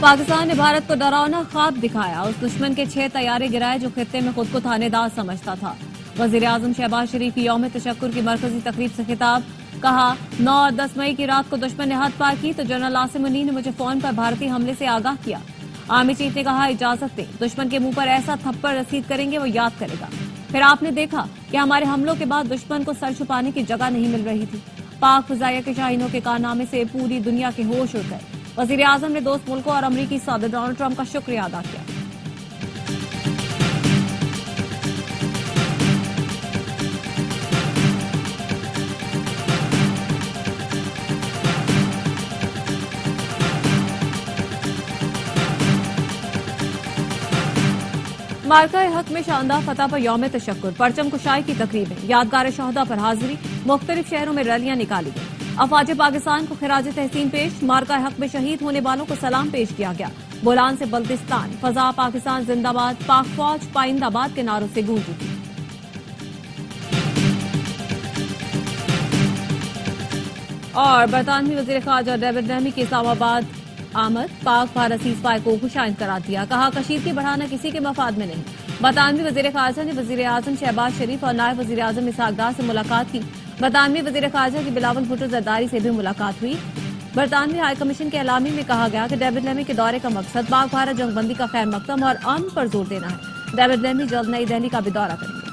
پاکستان نے بھارت کو ڈراؤنا خواب دکھایا، اس دشمن کے 6 طیارے گرائے جو خطے میں خود کو تھانے دار سمجھتا تھا۔ وزیراعظم شہباز شریف کی یوم تشکر کی مرکزی تقریب سے خطاب، کہا 9 اور 10 مئی کی رات کو دشمن نے حد پار کی تو جنرل عاصم منی نے مجھے فون پر بھارتی حملے سے آگاہ کیا۔ آرمی چیف نے کہا اجازت دیں، دشمن کے منہ پر ایسا تھپڑ رسید کریں گے وہ یاد کرے گا۔ پھر آپ نے دیکھا کہ ہمارے حملوں کے بعد دشمن کو سر چھپانے کی جگہ نہیں مل رہی تھی۔ پاک فضائیہ کے شاہینوں کے کارنامے سے پوری دنیا کے ہوش اڑ گئے۔ وزیر اعظم نے دوست ملکوں اور امریکی صدر ڈونلڈ ٹرمپ کا شکریہ ادا کیا۔ مارکہ حق میں شاندار فتح پر یوم تشکر، پرچم کشائی کی تقریبیں، یادگار شہداء پر حاضری، مختلف شہروں میں ریلیاں نکالی گئیں۔ افواج پاکستان کو خراج تحسین پیش، مارکہ حق میں شہید ہونے والوں کو سلام پیش کیا گیا۔ بولان سے بلتستان، فضا پاکستان زندہ باد، پاک فوج پائندہ باد کے نعروں سے گونج اٹھی۔ اور برطانوی وزیر خارجہ ڈیوڈ لیمی کی اسلام آباد آمد، پاک بھارت سیز فائر کو خوشائند قرار دیا، کہا کشیدگی بڑھانا کسی کے مفاد میں نہیں۔ برطانوی وزیر خارجہ نے وزیر اعظم شہباز شریف اور نائب وزیر اعظم اسحاق ڈار سے ملاقات کی۔ برطانوی وزیر خارجہ کی بلاول بھٹو زرداری سے بھی ملاقات ہوئی۔ برطانوی ہائی کمیشن کے اعلامیے میں کہا گیا کہ ڈیوڈ لیمی کے دورے کا مقصد پاک بھارت جنگ بندی کا خیر مقدم اور امن پر زور دینا ہے۔ ڈیوڈ لیمی جلد نئی دہلی کا بھی دورہ کریں گے۔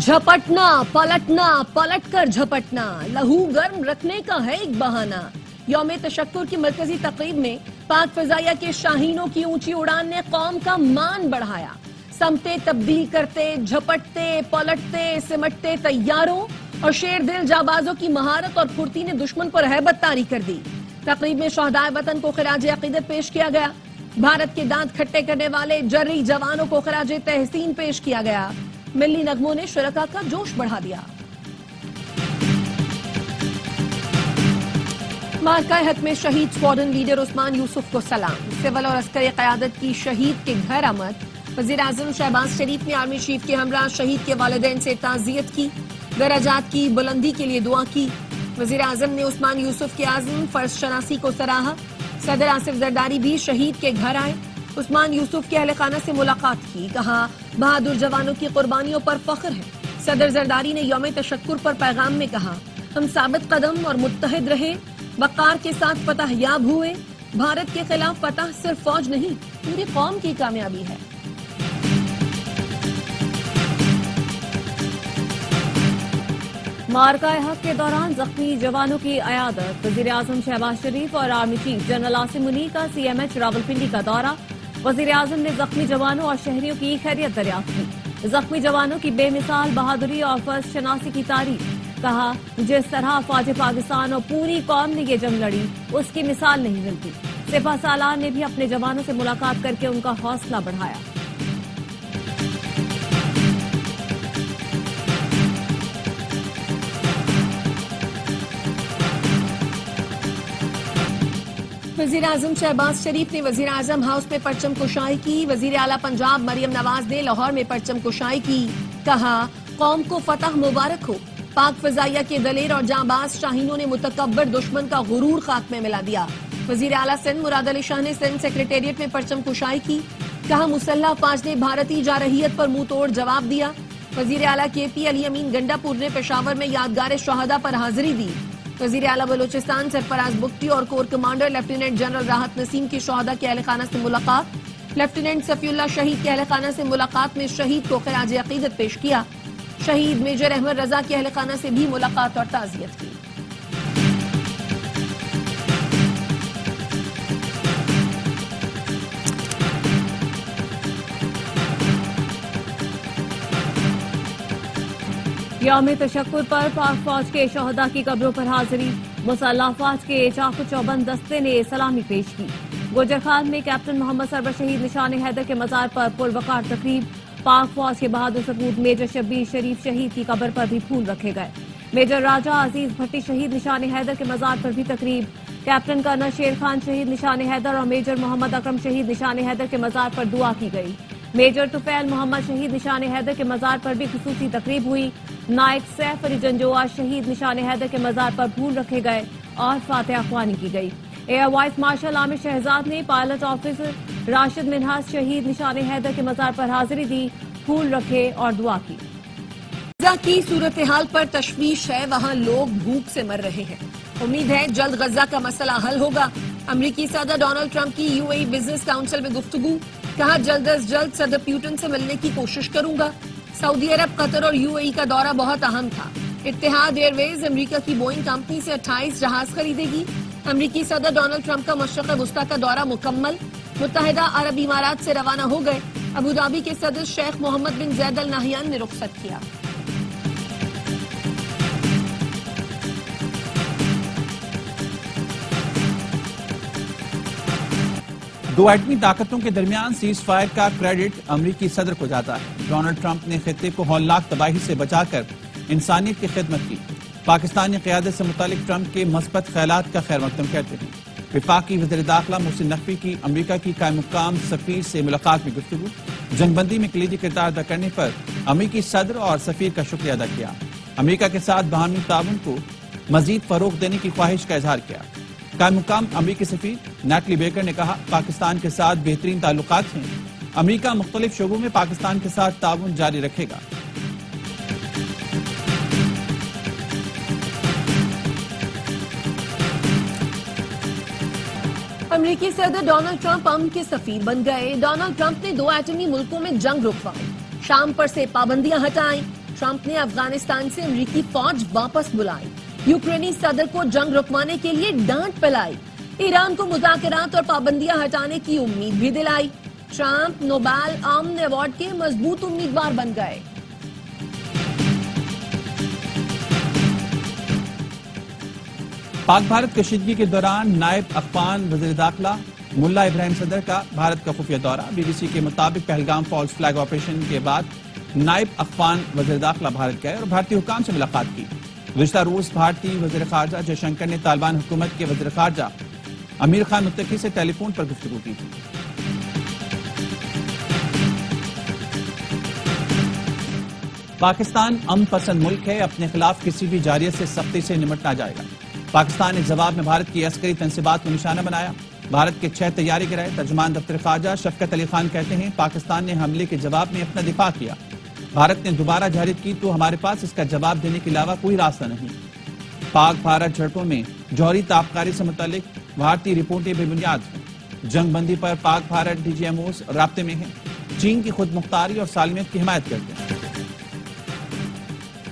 جھپٹنا، پلٹنا، پلٹ کر جھپٹنا، لہو گرم رکھنے کا ہے ایک بہانہ۔ یوم تشکر کی مرکزی تقریب میں پاک فضائیہ کے شاہینوں کی اونچی اڑان نے قوم کا مان بڑھایا۔ سمتیں تبدیل کرتے، جھپٹتے، پلٹتے، سمٹتے طیاروں اور شیر دل جابازوں کی مہارت اور پھرتی نے دشمن پر ہیبت طاری کر دی۔ تقریب میں شہدائے وطن کو خراج عقیدت پیش کیا گیا۔ بھارت کے دانت کھٹے کرنے والے جرری جوانوں کو خراج تحسین پیش کیا گیا۔ ملی نغموں نے شرکا کا جوش بڑھا دیا۔ مارکہ حق میں شہید اسکواڈن لیڈر عثمان یوسف کو سلام، سول اور عسکری قیادت کی شہید کے گھر آمد۔ وزیر اعظم شہباز شریف نے آرمی چیف کے ہمراہ شہید کے والدین سے تعزیت کی، درجات کی بلندی کے لیے دعا کی۔ وزیر اعظم نے عثمان یوسف کے عزم فرض شناسی کو سراہا۔ صدر آصف زرداری بھی شہید کے گھر آئے، عثمان یوسف کے اہل خانہ سے ملاقات کی، کہا بہادر جوانوں کی قربانیوں پر فخر ہے۔ صدر زرداری نے یوم تشکر پر پیغام میں کہا ہم ثابت قدم اور متحد رہے، وقار کے ساتھ فتح یاب ہوئے۔ بھارت کے خلاف فتح صرف فوج نہیں، پوری قوم کی کامیابی ہے۔ مارکہ حق کے دوران زخمی جوانوں کی عیادت، وزیر اعظم شہباز شریف اور آرمی چیف جنرل عاصم منی کا CMH راولپنڈی کا دورہ۔ وزیر اعظم نے زخمی جوانوں اور شہریوں کی خیریت دریافت کی۔ زخمی جوانوں کی بے مثال بہادری اور فرض شناسی کی تعریف، کہا جس طرح فوج پاکستان اور پوری قوم نے یہ جنگ لڑی اس کی مثال نہیں ملتی۔ سپہ سالار نے بھی اپنے جوانوں سے ملاقات کر کے ان کا حوصلہ بڑھایا۔ وزیر اعظم شہباز شریف نے وزیر اعظم ہاؤس میں پرچم کشائی کی۔ وزیر اعلیٰ پنجاب مریم نواز نے لاہور میں پرچم کشائی کی، کہا قوم کو فتح مبارک ہو۔ پاک فضائیہ کے دلیر اور جانباز شاہینوں نے متکبر دشمن کا غرور خاتمے میں لا دیا۔ وزیر اعلیٰ سندھ مراد علی شاہ نے سندھ سیکریٹریٹ میں پرچم کشائی کی، کہا مسلح افواج نے بھارتی جارحیت پر منہ توڑ جواب دیا۔ وزیر اعلیٰ KP علی امین گنڈا پور نے پشاور میں یادگار شہداء پر حاضری دی۔ وزیر اعلیٰ بلوچستان سرفراز بگٹی اور کور کمانڈر لیفٹیننٹ جنرل راحت نسیم کی شہداء کے اہل خانہ سے ملاقات۔ لیفٹیننٹ صفی اللہ شہید کے اہل خانہ سے ملاقات میں شہید کو خراج عقیدت پیش کیا۔ شہید میجر احمد رضا کے اہل خانہ سے بھی ملاقات اور تعزیت کی۔ یوم تشکر پر پاک فوج کے شہداء کی قبروں پر حاضری، مسلح افواج کے چاق چوبند دستے نے سلامی پیش کی۔ گوجرخان میں کیپٹن محمد سرور شہید نشان حیدر کے مزار پر پروقار تقریب، پاک فوج کے بہادر سپوت میجر شبیر شریف شہید کی قبر پر بھی پھول رکھے گئے۔ میجر راجہ عزیز بھٹی شہید نشان حیدر کے مزار پر بھی تقریب، کیپٹن کرنل شیر خان شہید نشان حیدر اور میجر محمد اکرم شہید نشان حیدر کے مزار پر دعا کی گئی۔ میجر طفیل محمد شہید نشان حیدر کے مزار پر بھی خصوصی تقریب ہوئی۔ نائک سیف علی جنجوعہ شہید نشان حیدر کے مزار پر پھول رکھے گئے اور فاتحہ خوانی کی گئی۔ ایئر وائس مارشل عامر شہزاد نے پائلٹ آفیسر راشد منہاس شہید نشان حیدر کے مزار پر حاضری دی، پھول رکھے اور دعا کی۔ غزہ کی صورتحال پر تشویش ہے، وہاں لوگ بھوک سے مر رہے ہیں۔ امید ہے جلد غزہ کا مسئلہ حل ہوگا۔ امریکی صدر ڈونلڈ ٹرمپ کی UAE بزنس کاؤنسل میں گفتگو، کہا جلد از جلد صدر پیوٹن سے ملنے کی کوشش کروں گا۔ سعودی عرب، قطر اور UAE کا دورہ بہت اہم تھا۔ اتحاد ایئر ویز امریکہ کی بوئنگ کمپنی سے 28 جہاز خریدے گی۔ امریکی صدر ڈونلڈ ٹرمپ کا مشرق وسطیٰ کا دورہ مکمل، متحدہ عرب امارات سے روانہ ہو گئے۔ ابوظہبی کے صدر شیخ محمد بن زید ال نہیان نے رخصت کیا۔ دو ایٹمی طاقتوں کے درمیان سیز فائر کا کریڈٹ امریکی صدر کو جاتا ہے۔ ڈونلڈ ٹرمپ نے خطے کو ہولناک تباہی سے بچا کر انسانیت کی خدمت کی۔ پاکستانی قیادت سے متعلق ٹرمپ کے مثبت خیالات کا خیر مقدم کرتے ہیں۔ وفاقی وزیر داخلہ محسن نقوی کی امریکہ کی قائم مقام سفیر سے ملاقات میں گفتگو، جنگ بندی میں کلیدی کردار ادا کرنے پر امریکی صدر اور سفیر کا شکریہ ادا کیا۔ امریکہ کے ساتھ باہمی تعاون کو مزید فروغ دینے کی خواہش کا اظہار کیا۔ قائم مقام امریکی سفیر نیٹلی بیکر نے کہا پاکستان کے ساتھ بہترین تعلقات ہیں، امریکہ مختلف شعبوں میں پاکستان کے ساتھ تعاون جاری رکھے گا۔ امریکی صدر ڈونلڈ ٹرمپ امن کے سفیر بن گئے۔ ڈونلڈ ٹرمپ نے دو ایٹمی ملکوں میں جنگ رکوائی، شام پر سے پابندیاں ہٹائیں۔ ٹرمپ نے افغانستان سے امریکی فوج واپس بلائی، یوکرینی صدر کو جنگ رکوانے کے لیے ڈانٹ پلائی، ایران کو مذاکرات اور پابندیاں ہٹانے کی امید بھی دلائی۔ ٹرمپ نوبل امن ایوارڈ کے مضبوط امیدوار بن گئے۔ پاک بھارت کشیدگی کے دوران نائب افغان وزیر داخلہ ملا ابراہیم صدر کا بھارت کا خفیہ دورہ۔ BBC کے مطابق پہلگام فالز فلیگ آپریشن کے بعد نائب افغان وزیر داخلہ بھارت گئے اور بھارتی حکام سے ملاقات کی۔ گزشتہ روز بھارتی وزیر خارجہ جے شنکر نے طالبان حکومت کے وزیر خارجہ امیر خان متقی سے ٹیلی فون پر گفتگو کی تھی۔ پاکستان امن پسند ملک ہے، اپنے خلاف کسی بھی جارحیت سے سختی سے نمٹنا جائے گا۔ پاکستان نے جواب میں بھارت کی عسکری تنصیبات کو نشانہ بنایا، بھارت کے 6 طیارے گرائے۔ ترجمان دفتر خارجہ شفقت علی خان کہتے ہیں پاکستان نے حملے کے جواب میں اپنا دفاع کیا، بھارت نے دوبارہ جارحیت کی تو ہمارے پاس اس کا جواب دینے کے علاوہ کوئی راستہ نہیں۔ پاک بھارت جھڑپوں میں جوہری تابکاری سے متعلق بھارتی رپورٹیں بے بنیاد ہیں۔ جنگ بندی پر پاک بھارت DGMOs رابطے میں ہیں، چین کی خود مختاری اور سالمیت کی حمایت کرتے ہیں۔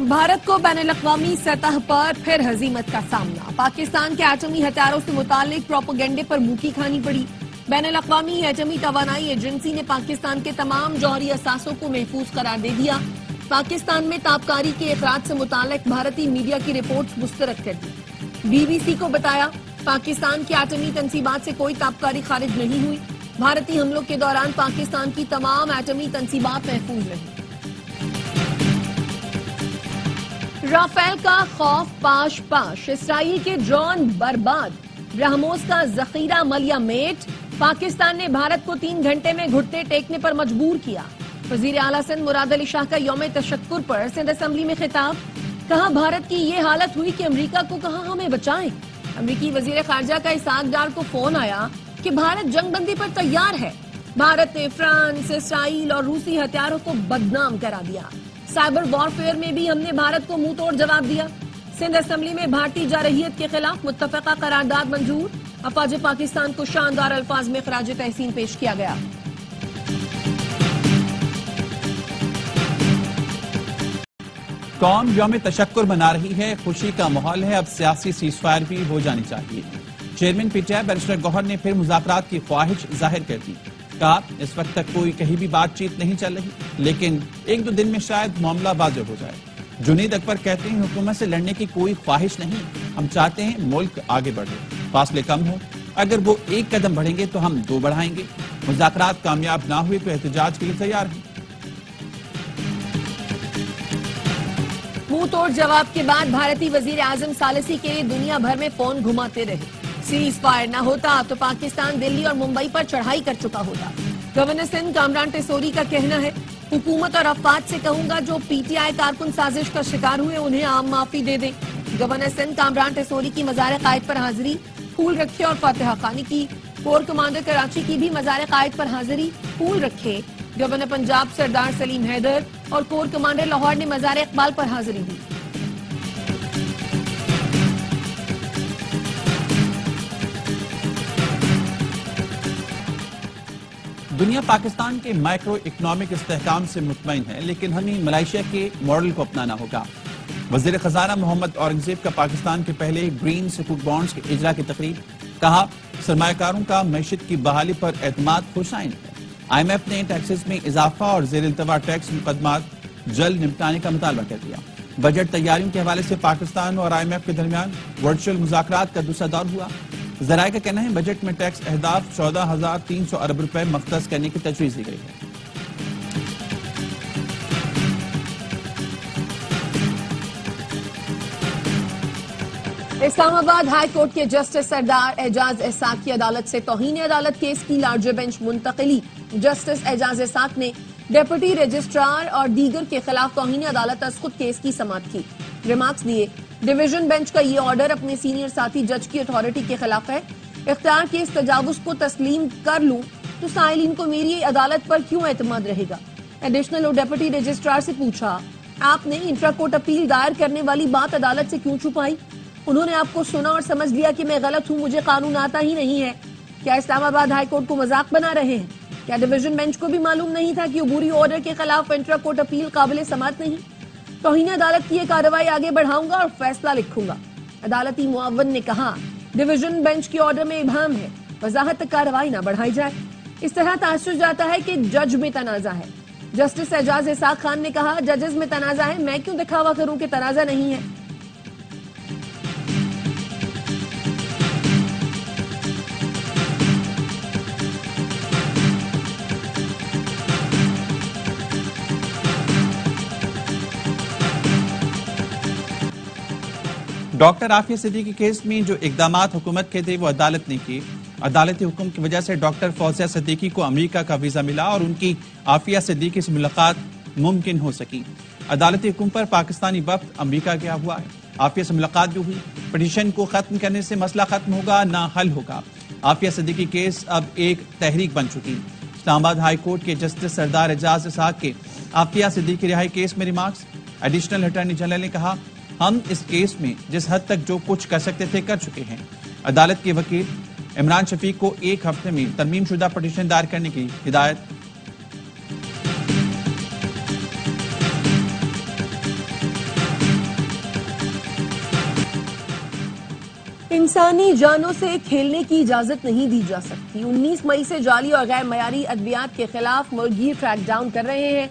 بھارت کو بین الاقوامی سطح پر پھر ہزیمت کا سامنا، پاکستان کے ایٹمی ہتھیاروں سے متعلق پروپیگنڈے پر منہ کھانی پڑی۔ بین الاقوامی ایٹمی توانائی ایجنسی نے پاکستان کے تمام جوہری اثاثوں کو محفوظ قرار دے دیا۔ پاکستان میں تابکاری کے اخراج سے متعلق بھارتی میڈیا کی رپورٹس مسترد کر دی۔ BBC کو بتایا پاکستان کی ایٹمی تنصیبات سے کوئی تابکاری خارج نہیں ہوئی، بھارتی حملوں کے دوران پاکستان کی تمام ایٹمی تنصیبات محفوظ رہیں۔ رافیل کا خوف پاش پاش، اسرائیل کے ڈرون برباد، برہموس کا ذخیرہ عملیہ میٹ، پاکستان نے بھارت کو 3 گھنٹے میں گھٹنے ٹیکنے پر مجبور کیا۔ وزیر اعلیٰ سندھ مراد علی شاہ کا یوم تشکر پر سندھ اسمبلی میں خطاب، کہا بھارت کی یہ حالت ہوئی کہ امریکہ کو کہا ہمیں بچائیں۔ امریکی وزیر خارجہ کا اسحاق ڈار کو فون آیا کہ بھارت جنگ بندی پر تیار ہے۔ بھارت نے فرانس، اسرائیل اور روسی ہتھیاروں کو بدنام کرا دیا۔ سائبر وارفیئر میں بھی ہم نے بھارت کو منہ توڑ جواب دیا۔ سندھ اسمبلی میں بھارتی جارحیت کے خلاف متفقہ قرارداد منظور، افواج پاکستان کو شاندار الفاظ میں خراج تحسین پیش کیا گیا۔ قوم یوم تشکر منا رہی ہے، خوشی کا ماحول ہے، اب سیاسی سیز فائر بھی ہو جانی چاہیے۔ چیئرمین PTI بیرسٹر گوہر نے پھر مذاکرات کی خواہش ظاہر کر دی، کہا اس وقت تک کوئی کہیں بھی بات چیت نہیں چل رہی، لیکن 1-2 دن میں شاید معاملہ واضح ہو جائے۔ جنید اکبر کہتے ہیں حکومت سے لڑنے کی کوئی خواہش نہیں، ہم چاہتے ہیں ملک آگے بڑھے، فاصلے کم ہوں، اگر وہ 1 قدم بڑھیں گے تو ہم 2 بڑھائیں گے، مذاکرات کامیاب نہ ہوئے تو احتجاج کے لیے تیار ہیں۔ منہ توڑ جواب کے بعد بھارتی وزیر اعظم ثالثی کے لیے دنیا بھر میں فون گھماتے رہے۔ سیز فائر نہ ہوتا تو پاکستان دلی اور ممبئی پر چڑھائی کر چکا ہوتا۔ گورنر سندھ کامران ٹیسوری کا کہنا ہے حکومت اور افواج سے کہوں گا جو PTI کارکن سازش کا شکار ہوئے انہیں عام معافی دے دیں۔ گورنر سندھ کامران ٹیسوری کی مزار قائد پر حاضری، پھول رکھے اور فاتحہ خوانی کی۔ کور کمانڈر کراچی کی بھی مزار قائد پر حاضری، پھول رکھے۔ گورنر پنجاب سردار سلیم حیدر اور کور کمانڈر لاہور نے مزار اقبال پر حاضری دی۔ دنیا پاکستان کے مائیکرو اکنامک استحکام سے مطمئن ہے، لیکن ہمیں ملائیشیا کے ماڈل کو اپنانا ہوگا۔ وزیر خزانہ محمد اورنگزیب کا پاکستان کے پہلے گرین سکوک بانڈز کے اجرا کی تقریب، کہا سرمایہ کاروں کا معیشت کی بحالی پر اعتماد خوشائن ہے۔ آئی ایم ایف نے ٹیکسز میں اضافہ اور زیر التوا ٹیکس مقدمات جلد نمٹانے کا مطالبہ کر دیا۔ بجٹ تیاریوں کے حوالے سے پاکستان اور آئی ایم ایف کے درمیان ورچوئل مذاکرات کا دوسرا دور ہوا۔ ذرائع کا کہنا ہے بجٹ میں ٹیکس اہداف 14,300 ارب روپے مختص کرنے کی تجویز دی گئی ہے۔ اسلام آباد ہائی کورٹ کے جسٹس سردار اعجاز اسحاق کی عدالت سے توہین عدالت کیس کی لارجر بینچ منتقلی۔ جسٹس اعجاز اسحاق نے ڈپٹی رجسٹرار اور دیگر کے خلاف توہین عدالت از خود کیس کی سماعت کی۔ ریمارکس دیے، ڈویژن بینچ کا یہ آرڈر اپنے سینئر ساتھی جج کی اتھارٹی کے خلاف ہے۔ اختیار کے اس تجاوز کو تسلیم کر لوں تو سائلین کو میری عدالت پر کیوں اعتماد رہے گا؟ ایڈیشنل اور ڈپٹی رجسٹرار سے پوچھا، آپ نے انٹرا کورٹ اپیل دائر کرنے والی بات عدالت سے کیوں چھپائی؟ انہوں نے آپ کو سنا اور سمجھ لیا کہ میں غلط ہوں، مجھے قانون آتا ہی نہیں ہے۔ کیا اسلام آباد ہائی کورٹ کو مذاق بنا رہے ہیں؟ کیا ڈویژن بینچ کو بھی معلوم نہیں تھا کہ عبوری آرڈر کے خلاف انٹرا کورٹ اپیل قابل سماعت نہیں؟ توہین عدالت کی یہ کارروائی آگے بڑھاؤں گا اور فیصلہ لکھوں گا۔ عدالتی معاون نے کہا ڈویژن بینچ کے آرڈر میں ابہام ہے، وضاحت تک کارروائی نہ بڑھائی جائے۔ اس طرح تاثر جاتا ہے کہ جج میں تنازع ہے۔ جسٹس اعجاز اسحاق خان نے کہا ججز میں تنازع ہے، میں کیوں دکھاوا کروں کہ تنازع نہیں ہے؟ ڈاکٹر عافیہ صدیقی کیس میں جو اقدامات حکومت کے تھے وہ عدالت نے کیے۔ عدالتی حکم کی وجہ سے ڈاکٹر فوزیہ صدیقی کو امریکہ کا ویزا ملا اور ان کی عافیہ صدیقی سے ملاقات ممکن ہو سکی۔ عدالتی حکم پر پاکستانی وفد امریکہ گیا ہوا ہے۔ عافیہ سے ملاقات بھی ہوئی۔ پٹیشن کو ختم کرنے سے مسئلہ ختم ہوگا نہ حل ہوگا۔ عافیہ صدیقی کیس اب ایک تحریک بن چکی۔ اسلام آباد ہائی کورٹ کے جسٹس سردار اعجاز اسحاق کے عافیہ صدیقی رہائی کیس میں ریمارکس۔ ایڈیشنل اٹارنی جنرل نے کہا ہم اس کیس میں جس حد تک جو کچھ کر سکتے تھے کر چکے ہیں۔ عدالت کے وکیل عمران شفیق کو ایک ہفتے میں ترمیم شدہ پٹیشن دائر کرنے کی ہدایت۔ انسانی جانوں سے کھیلنے کی اجازت نہیں دی جا سکتی۔ 19 مئی سے جعلی اور غیر معیاری ادویات کے خلاف ملک ٹریک ڈاؤن کر رہے ہیں۔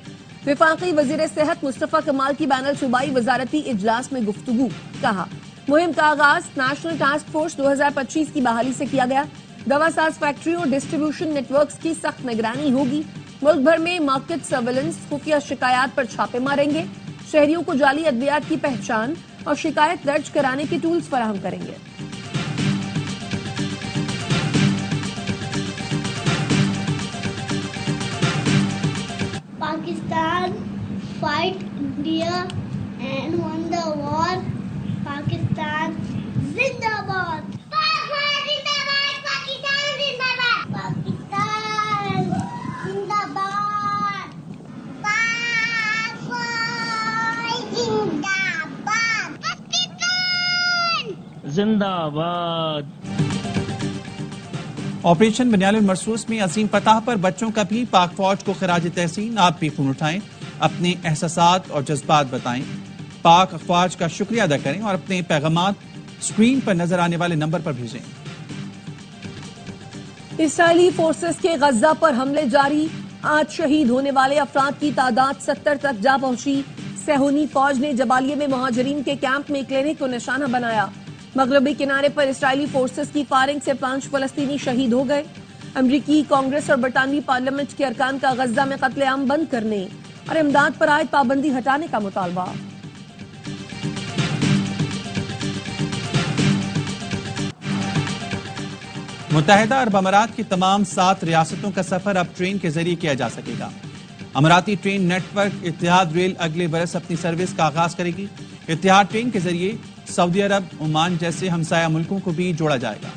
وفاقی وزیر صحت مصطفیٰ کمال کی بین الصوبائی وزارتی اجلاس میں گفتگو، کہا مہم کا آغاز نیشنل ٹاسک فورس 2025 کی بحالی سے کیا گیا۔ دوا ساز فیکٹریوں اور ڈسٹریبیوشن نیٹ ورکس کی سخت نگرانی ہوگی۔ ملک بھر میں مارکیٹ سرویلنس، خفیہ شکایات پر چھاپے ماریں گے۔ شہریوں کو جعلی ادویات کی پہچان اور شکایت درج کرانے کے ٹولز فراہم کریں گے۔ Pakistan fight India and won the war. Pakistan Zindabad. Pakistan Zindabad. Pakistan Zindabad. Pakistan Zindabad. Pakistan Zindabad. Pakistan Zindabad. Operation بنیال المرصوص میں عظیم فتح پر بچوں کا بھی پاک فوج کو خراج تحسین۔ آپ بھی خون اٹھائیں، اپنے احساسات اور جذبات بتائیں، پاک افواج کا شکریہ ادا کریں اور اپنے پیغامات سکرین پر نظر آنے والے نمبر پر بھیجیں۔ اسرائیلی فورسز کے غزہ پر حملے جاری، آج شہید ہونے والے افراد کی تعداد 70 تک جا پہنچی۔ صہیونی فوج نے جبالیہ میں مہاجرین کے کیمپ میں کلینک کو نشانہ بنایا۔ مغربی کنارے پر اسرائیلی فورسز کی فائرنگ سے 5 فلسطینی شہید ہو گئے۔ امریکی کانگریس اور برطانوی پارلیمنٹ کے ارکان کا غزہ میں قتل عام بند کرنے اور امداد پر عائد پابندی ہٹانے کا مطالبہ۔ متحدہ عرب امارات کی تمام 7 ریاستوں کا سفر اب ٹرین کے ذریعے کیا جا سکے گا۔ اماراتی ٹرین نیٹ ورک اتحاد ریل اگلے برس اپنی سروس کا آغاز کرے گی۔ اتحاد ٹرین کے ذریعے سعودی عرب، عمان جیسے ہمسایہ ملکوں کو بھی جوڑا جائے گا۔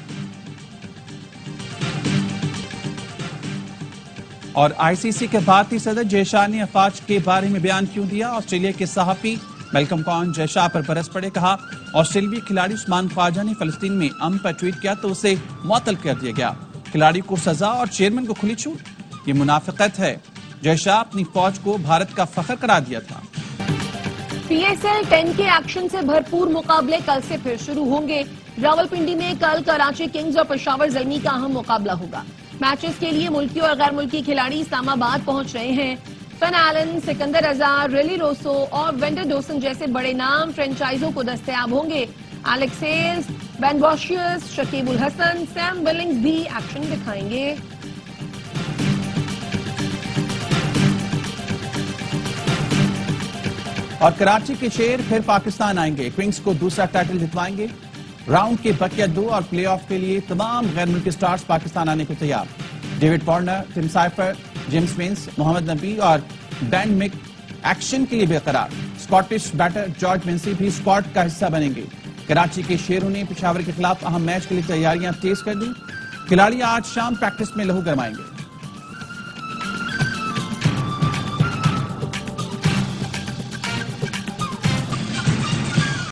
اور آئی سی سی کے بھارتی صدر جے شاہ نے افواج کے بارے میں بیان کیوں دیا؟ آسٹریلیا کے صحافی میلکم کون جے شاہ پر برس پڑے، کہا آسٹریلوی کھلاڑی عثمان خواجہ نے فلسطین میں امن پر ٹویٹ کیا تو اسے معطل کر دیا گیا، کھلاڑی کو سزا اور چیئرمین کو کھلی چھوٹ، یہ منافقت ہے۔ جے شاہ اپنی فوج کو بھارت کا فخر قرار دیا تھا۔ پی ایس ایل 10 کے ایکشن سے بھرپور مقابلے کل سے پھر شروع ہوں گے۔ راولپنڈی میں کل کراچی کنگز اور پشاور زلمی کا اہم مقابلہ ہوگا۔ میچز کے لیے ملکی اور غیر ملکی کھلاڑی اسلام آباد پہنچ رہے ہیں۔ Finn Allen, Sikandar ازار، rally Rousseau اور وینڈر ڈوسن جیسے بڑے نام فرنچائزوں کو دستیاب ہوں گے۔ الیکس ہیلز، بین بوشیس، شکیب الحسن، سیم ولنگز بھی ایکشن دکھائیں گے۔ اور کراچی کے شیر پھر پاکستان آئیں گے، کنگز کو دوسرا ٹائٹل جتوائیں گے۔ راؤنڈ کے بقیہ 2 اور پلے آف کے لیے تمام غیر ملکی سٹارز پاکستان آنے کو تیار۔ ڈیوڈ وارنر، ٹم سائفر، جیمز مینس، محمد نبی اور بین مک ایکشن کے لیے برقرار۔ اسکاٹش بیٹر جارج مینسی بھی اسکواڈ کا حصہ بنیں گے۔ کراچی کے شیروں نے پشاور کے خلاف اہم میچ کے لیے تیاریاں تیز کر دی، کھلاڑی آج شام پریکٹس میں لہو گرمائیں گے۔